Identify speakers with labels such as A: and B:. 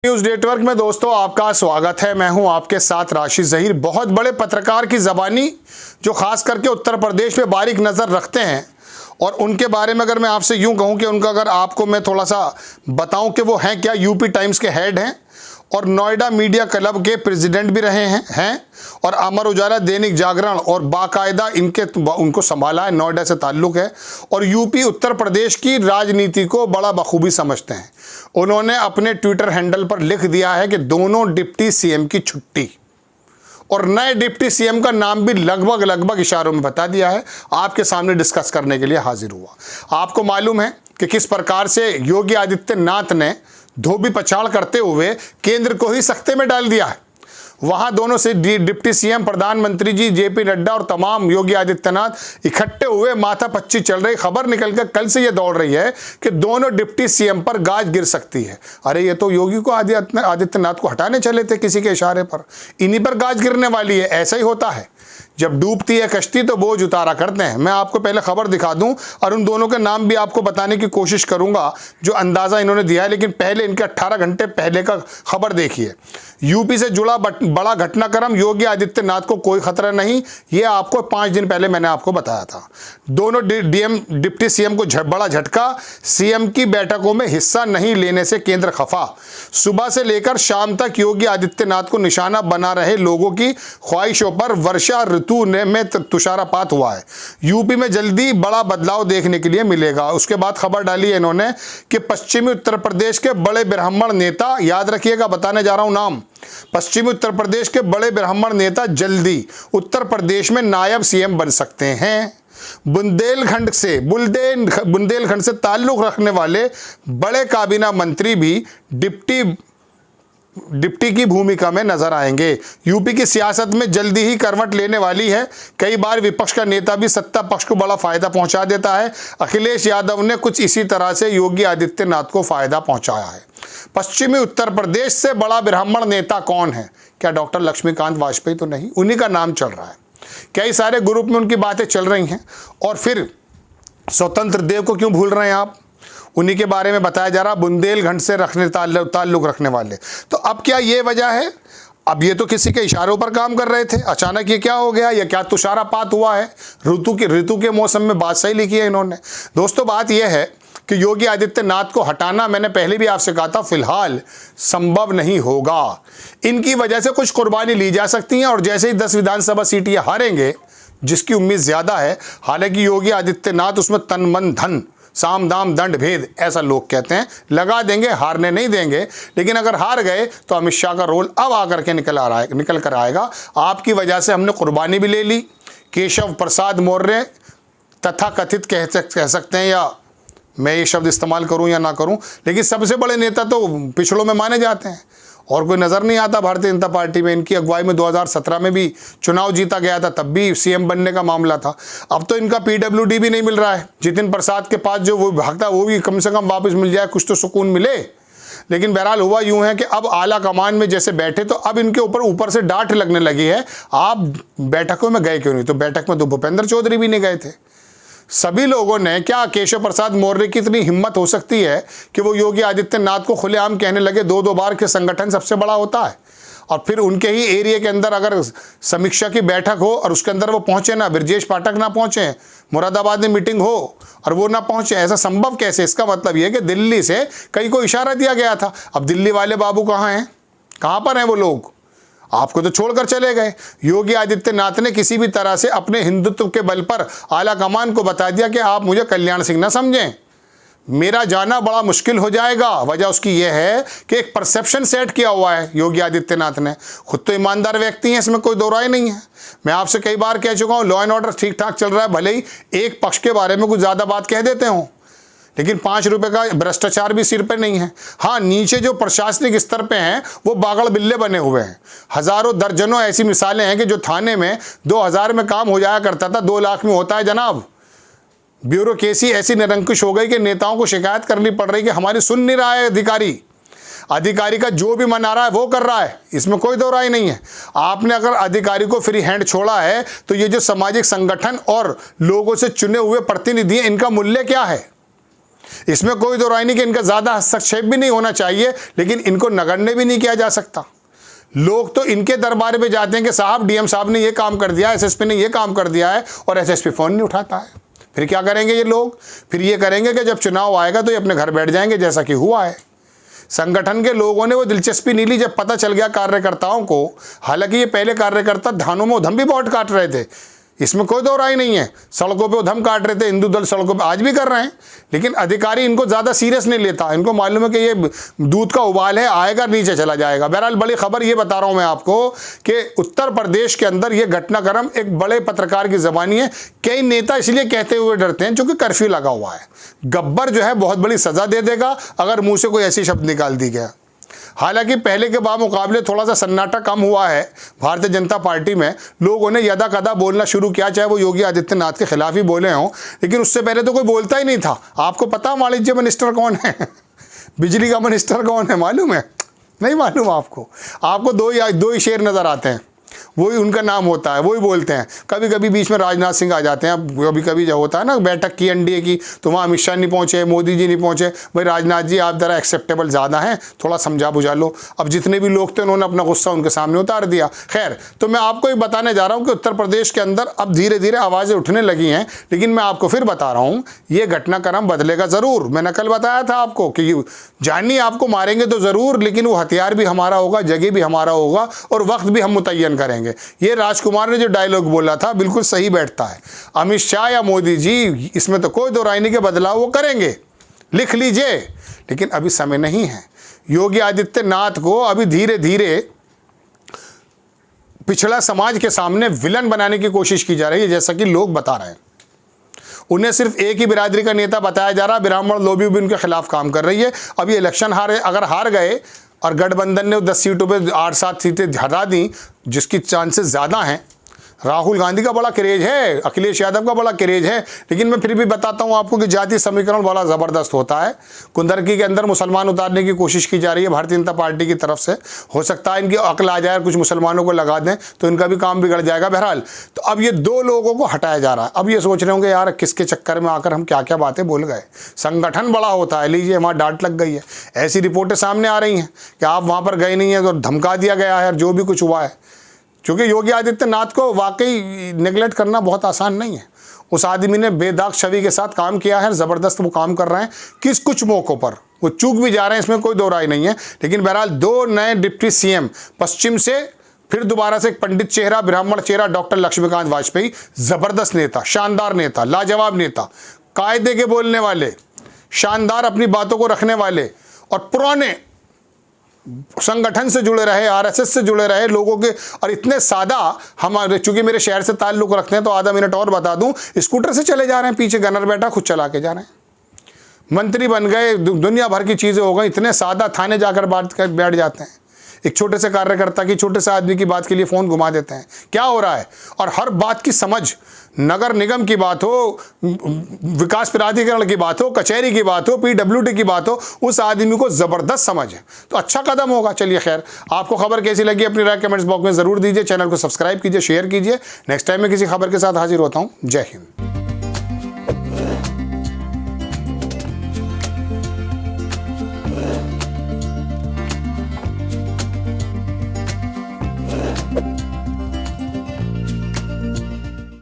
A: News network में दोस्तों आपका स्वागत है। मैं हूं आपके साथ राशिद जहीर। बहुत बड़े पत्रकार की ज़बानी जो खास करके उत्तर प्रदेश में बारीक नज़र रखते हैं, और उनके बारे में अगर मैं आपसे यूं कहूं कि उनका अगर आपको मैं थोड़ा सा बताऊं कि वो हैं क्या, यूपी टाइम्स के हेड हैं और नोएडा मीडिया क्लब के प्रेसिडेंट भी रहे हैं और अमर उजाला, दैनिक जागरण और बाकायदा उनको संभाला है, नोएडा से ताल्लुक़ है और यूपी उत्तर प्रदेश की राजनीति को बड़ा बखूबी समझते हैं। उन्होंने अपने ट्विटर हैंडल पर लिख दिया है कि दोनों डिप्टी सीएम की छुट्टी, और नए डिप्टी सीएम का नाम भी लगभग इशारों में बता दिया है। आपके सामने डिस्कस करने के लिए हाजिर हुआ। आपको मालूम है कि किस प्रकार से योगी आदित्यनाथ ने धोबी पछाड़ करते हुए केंद्र को ही सख्ते में डाल दिया है। वहां दोनों से डिप्टी सीएम, प्रधानमंत्री जी जेपी नड्डा और तमाम योगी आदित्यनाथ इकट्ठे हुए माथापच्ची चल रही। खबर निकलकर कल से यह दौड़ रही है कि दोनों डिप्टी सीएम पर गाज गिर सकती है। अरे ये तो योगी को आदित्यनाथ को हटाने चले थे किसी के इशारे पर, इन्हीं पर गाज गिरने वाली है। ऐसा ही होता है, जब डूबती है कश्ती तो बोझ उतारा करते हैं। मैं आपको पहले खबर दिखा दूं और उन दोनों के नाम भी आपको बताने की कोशिश करूंगा जो अंदाज़ा इन्होंने दिया है, लेकिन पहले इनके 18 घंटे पहले का खबर देखिए। यूपी से जुड़ा बड़ा घटनाक्रम, योगी आदित्यनाथ को कोई खतरा नहीं, ये आपको 5 दिन पहले मैंने आपको बताया था। दोनों डिप्टी सीएम को बड़ा झटका, सीएम की बैठकों में हिस्सा नहीं लेने से केंद्र खफा। सुबह से लेकर शाम तक योगी आदित्यनाथ को निशाना बना रहे लोगों की ख्वाहिशों पर वर्षा ऋतु में तुषारपात हुआ है। यूपी में जल्दी बड़ा बदलाव देखने के लिए मिलेगा। उसके बाद खबर डाली है इन्होंने कि पश्चिमी उत्तर प्रदेश के बड़े ब्राह्मण नेता, याद रखिएगा बताने जा रहा हूं नाम, पश्चिमी उत्तर प्रदेश के बड़े ब्राह्मण नेता जल्दी उत्तर प्रदेश में नायब सीएम बन सकते हैं। बुंदेलखंड से ताल्लुक रखने वाले बड़े काबीना मंत्री भी डिप्टी की भूमिका में नजर आएंगे। यूपी की सियासत में जल्दी ही करवट लेने वाली है। कई बार विपक्ष का नेता भी सत्ता पक्ष को बड़ा फायदा पहुंचा देता है। अखिलेश यादव ने कुछ इसी तरह से योगी आदित्यनाथ को फायदा पहुंचाया है। पश्चिमी उत्तर प्रदेश से बड़ा ब्राह्मण नेता कौन है? क्या डॉक्टर लक्ष्मीकांत वाजपेयी तो नहीं? उन्हीं का नाम चल रहा है। कई सारे ग्रुप में उनकी बातें चल रही हैं। और फिर स्वतंत्र देव को क्यों भूल रहे हैं आप? उन्हीं के बारे में बताया जा रहा, बुंदेलखंड से ताल्लुक रखने वाले। तो अब क्या ये वजह है? अब ये तो किसी के इशारों पर काम कर रहे थे, अचानक ये क्या हो गया? या क्या तुषारपात हुआ है? ऋतु के मौसम में बात सही लिखी है इन्होंने। दोस्तों बात यह है कि योगी आदित्यनाथ को हटाना, मैंने पहले भी आपसे कहा था, फिलहाल संभव नहीं होगा। इनकी वजह से कुछ कुर्बानी ली जा सकती है और जैसे ही 10 विधानसभा सीट ये हारेंगे, जिसकी उम्मीद ज्यादा है, हालांकि योगी आदित्यनाथ उसमें तन मन धन साम दाम दंड भेद ऐसा लोग कहते हैं लगा देंगे, हारने नहीं देंगे। लेकिन अगर हार गए तो अमित शाह का रोल अब आकर के निकल कर आएगा। आपकी वजह से हमने कुर्बानी भी ले ली। केशव प्रसाद मौर्य तथा कथित कह सकते हैं, या मैं ये शब्द इस्तेमाल करूं या ना करूं, लेकिन सबसे बड़े नेता तो पिछड़ों में माने जाते हैं और कोई नज़र नहीं आता भारतीय जनता पार्टी में। इनकी अगुवाई में 2017 में भी चुनाव जीता गया था, तब भी सीएम बनने का मामला था। अब तो इनका पीडब्ल्यूडी भी नहीं मिल रहा है। जितिन प्रसाद के पास जो वो भागता वो भी कम से कम वापस मिल जाए, कुछ तो सुकून मिले। लेकिन बहरहाल हुआ यूं है कि अब आला कमान में जैसे बैठे तो अब इनके ऊपर से डांट लगने लगी है, आप बैठकों में गए क्यों नहीं? तो बैठक में तो भूपेंद्र चौधरी भी नहीं गए थे। सभी लोगों ने, क्या केशव प्रसाद मौर्य की इतनी हिम्मत हो सकती है कि वो योगी आदित्यनाथ को खुलेआम कहने लगे 2-2 बार के संगठन सबसे बड़ा होता है, और फिर उनके ही एरिया के अंदर अगर समीक्षा की बैठक हो और उसके अंदर वो पहुंचे ना, ब्रजेश पाठक ना पहुंचे, मुरादाबाद में मीटिंग हो और वो ना पहुंचे, ऐसा संभव कैसे? इसका मतलब ये है कि दिल्ली से कहीं को इशारा दिया गया था। अब दिल्ली वाले बाबू कहाँ हैं? कहाँ पर हैं वो लोग? आपको तो छोड़कर चले गए। योगी आदित्यनाथ ने किसी भी तरह से अपने हिंदुत्व के बल पर आला कमान को बता दिया कि आप मुझे कल्याण सिंह ना समझें, मेरा जाना बड़ा मुश्किल हो जाएगा। वजह उसकी यह है कि एक परसेप्शन सेट किया हुआ है योगी आदित्यनाथ ने। खुद तो ईमानदार व्यक्ति हैं, इसमें कोई दो राय नहीं है। मैं आपसे कई बार कह चुका हूँ, लॉ एंड ऑर्डर ठीक ठाक चल रहा है, भले ही एक पक्ष के बारे में कुछ ज़्यादा बात कह देते हों, लेकिन 5 रुपए का भ्रष्टाचार भी सिर पे नहीं है। हाँ, नीचे जो प्रशासनिक स्तर पे हैं वो बागड़ बिल्ले बने हुए हैं। हजारों दर्जनों ऐसी मिसालें हैं कि जो थाने में 2000 में काम हो जाया करता था 2 लाख में होता है जनाब। ब्यूरोक्रेसी ऐसी निरंकुश हो गई कि नेताओं को शिकायत करनी पड़ रही कि हमारी सुन नहीं रहा है अधिकारी का जो भी मन आ रहा है वो कर रहा है, इसमें कोई दो राय नहीं है। आपने अगर अधिकारी को फ्री हैंड छोड़ा है तो ये जो सामाजिक संगठन और लोगों से चुने हुए प्रतिनिधि हैं, इनका मूल्य क्या है? इसमें कोई दो राय नहीं कि इनका ज़्यादा हस्तक्षेप भी नहीं होना चाहिए, लेकिन इनको नगण्य भी नहीं किया जा सकता। लोग तो इनके दरबार में जाते हैं कि साहब डीएम साहब ने ये काम कर दिया, एसएसपी ने ये काम कर दिया है, और एसएसपी फ़ोन नहीं उठाता है। फिर क्या करेंगे ये लोग? फिर ये करेंगे कि जब चुनाव आएगा तो ये अपने घर बैठ जाएंगे, जैसा कि हुआ है। संगठन के लोगों ने वो दिलचस्पी नहीं ली जब पता चल गया कार्यकर्ताओं को। हालांकि ये पहले कार्यकर्ता धानों में उधम भी बहुत काट रहे थे, इसमें कोई दो राय नहीं है। सड़कों पे उधम काट रहे थे, हिंदू दल सड़कों पे आज भी कर रहे हैं, लेकिन अधिकारी इनको ज़्यादा सीरियस नहीं लेता। इनको मालूम है कि ये दूध का उबाल है, आएगा नीचे चला जाएगा। बहरहाल बड़ी खबर ये बता रहा हूँ मैं आपको कि उत्तर प्रदेश के अंदर ये घटनाक्रम एक बड़े पत्रकार की ज़बानी है। कई नेता इसलिए कहते हुए डरते हैं क्योंकि कर्फ्यू लगा हुआ है। गब्बर जो है बहुत बड़ी सज़ा दे देगा अगर मुँह से कोई ऐसी शब्द निकाल दी गया। हालांकि पहले के बामुकाबले थोड़ा सा सन्नाटा कम हुआ है भारतीय जनता पार्टी में। लोगों ने यदा कदा बोलना शुरू किया, चाहे वो योगी आदित्यनाथ के खिलाफ ही बोले हों, लेकिन उससे पहले तो कोई बोलता ही नहीं था। आपको पता वाणिज्य मिनिस्टर कौन है? बिजली का मिनिस्टर कौन है मालूम है? नहीं मालूम आपको? आपको दो ही शेर नज़र आते हैं, वही उनका नाम होता है, वही बोलते हैं। कभी कभी बीच में राजनाथ सिंह आ जाते हैं। कभी कभी जो होता है ना बैठक की एनडीए की, तो वहाँ अमित शाह नहीं पहुँचे, मोदी जी नहीं पहुँचे। भाई राजनाथ जी आप ज़रा एक्सेप्टेबल ज़्यादा हैं, थोड़ा समझा बुझा लो। अब जितने भी लोग थे उन्होंने अपना गुस्सा उनके सामने उतार दिया। खैर, तो मैं आपको ये बताने जा रहा हूँ कि उत्तर प्रदेश के अंदर अब धीरे धीरे आवाज़ें उठने लगी हैं, लेकिन मैं आपको फिर बता रहा हूँ ये घटनाक्रम बदलेगा ज़रूर। मैंने कल बताया था आपको कि जानी आपको मारेंगे तो ज़रूर, लेकिन वो हथियार भी हमारा होगा, जगह भी हमारा होगा, और वक्त भी हम मुतय्यन करेंगे। ये राजकुमार ने जो डायलॉग बोला था बिल्कुल सही बैठता है। अमित शाह या मोदी जी, इसमें तो कोई दो राय नहीं के बदलाव वो करेंगे, लिख लीजिए, लेकिन अभी समय नहीं है। योगी आदित्यनाथ को अभी धीरे धीरे पिछड़ा समाज के सामने विलन बनाने की कोशिश की जा रही है, जैसा कि लोग बता रहे हैं। उन्हें सिर्फ एक ही बिरादरी का नेता बताया जा रहा है, ब्राह्मण लॉबी भी उनके खिलाफ काम कर रही है। अब ये इलेक्शन अगर हार गए और गठबंधन ने 10 सीटों पे 8-7 सीटें हटा दी, जिसकी चांसेस ज़्यादा हैं। राहुल गांधी का बड़ा क्रेज है, अखिलेश यादव का बड़ा क्रेज है, लेकिन मैं फिर भी बताता हूं आपको कि जातीय समीकरण बड़ा ज़बरदस्त होता है। कुंदरकी के अंदर मुसलमान उतारने की कोशिश की जा रही है भारतीय जनता पार्टी की तरफ से। हो सकता है इनकी अक्ल आ जाए, कुछ मुसलमानों को लगा दें तो इनका भी काम बिगड़ जाएगा। बहरहाल तो अब ये 2 लोगों को हटाया जा रहा है। अब ये सोच रहे होंगे यार किसके चक्कर में आकर हम क्या क्या बातें बोल गए। संगठन बड़ा होता है, लीजिए हमारी डांट लग गई है। ऐसी रिपोर्टें सामने आ रही हैं कि आप वहाँ पर गए नहीं हैं तो धमका दिया गया है, जो भी कुछ हुआ है। क्योंकि योगी आदित्यनाथ को वाकई नेगलेक्ट करना बहुत आसान नहीं है। उस आदमी ने बेदाग छवि के साथ काम किया है, ज़बरदस्त वो काम कर रहे हैं। कुछ मौक़ों पर वो चूक भी जा रहे हैं, इसमें कोई दो राय नहीं है। लेकिन बहरहाल 2 नए डिप्टी सीएम, पश्चिम से फिर दोबारा से एक पंडित चेहरा, ब्राह्मण चेहरा, डॉक्टर लक्ष्मीकांत वाजपेयी, ज़बरदस्त नेता, शानदार नेता, लाजवाब नेता, कायदे के बोलने वाले, शानदार अपनी बातों को रखने वाले, और पुराने संगठन से जुड़े रहे, आरएसएस से जुड़े रहे लोगों के। और इतने सादा, हमारे चूंकि मेरे शहर से ताल्लुक़ रखते हैं तो आधा मिनट और बता दूं, स्कूटर से चले जा रहे हैं, पीछे गनर बैठा खुद चला के जा रहे हैं। मंत्री बन गए, दुनिया भर की चीज़ें हो गई। इतने सादा, थाने जाकर बात कर बैठ जाते हैं। एक छोटे से कार्यकर्ता की, छोटे से आदमी की बात के लिए फ़ोन घुमा देते हैं। क्या हो रहा है? और हर बात की समझ, नगर निगम की बात हो, विकास प्राधिकरण की बात हो, कचहरी की बात हो, पीडब्ल्यूडी की बात हो, उस आदमी को ज़बरदस्त समझ है, तो अच्छा कदम होगा। चलिए खैर, आपको खबर कैसी लगी अपनी राय कमेंट्स बॉक्स में ज़रूर दीजिए। चैनल को सब्सक्राइब कीजिए, शेयर कीजिए। नेक्स्ट टाइम मैं किसी खबर के साथ हाजिर होता हूँ। जय हिंद।